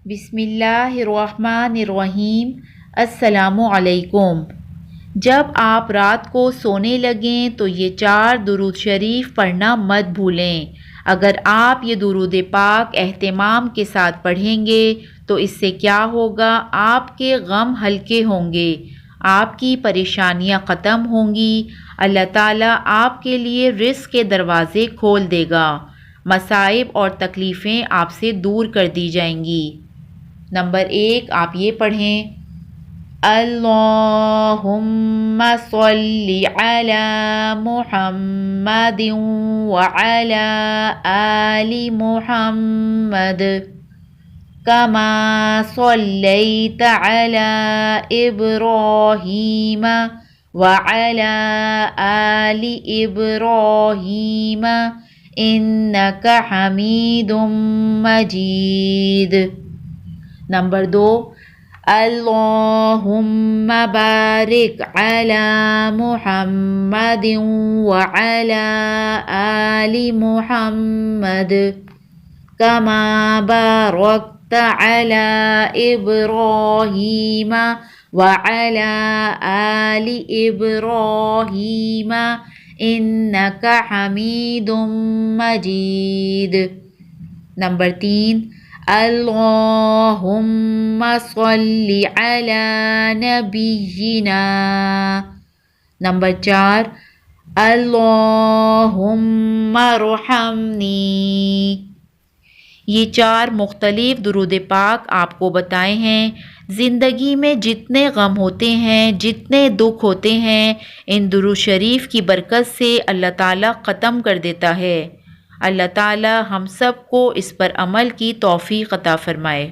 بسم اللہ الرحمن الرحیم۔ السلام علیکم۔ جب آپ رات کو سونے لگیں تو یہ 4 درود شریف پڑھنا مت بھولیں۔ اگر آپ یہ درود پاک اہتمام کے ساتھ پڑھیں گے تو اس سے کیا ہوگا، آپ کے غم ہلکے ہوں گے، آپ کی پریشانیاں ختم ہوں گی، اللہ تعالیٰ آپ کے لیے رزق کے دروازے کھول دے گا، مصائب اور تکلیفیں آپ سے دور کر دی جائیں گی۔ نمبر 1، آپ یہ پڑھیں: اللہم صلی علی محمد وعلی آل محمد کما صلیت علی ابراہیم وعلی آل ابراہیم انک حمید مجید۔ نمبر 2، اللہم بارک علی محمد وعلی آل محمد کما بارکت علی ابراہیم وعلی آل ابراہیم انک حمید مجید۔ نمبر 3، اللہم صلی علی نبینا۔ نمبر 4، اللہم ارحمنی۔ یہ 4 مختلف درود پاک آپ کو بتائے ہیں۔ زندگی میں جتنے غم ہوتے ہیں، جتنے دکھ ہوتے ہیں، ان درود شریف کی برکت سے اللہ تعالیٰ ختم کر دیتا ہے۔ اللہ تعالیٰ ہم سب کو اس پر عمل کی توفیق عطا فرمائے۔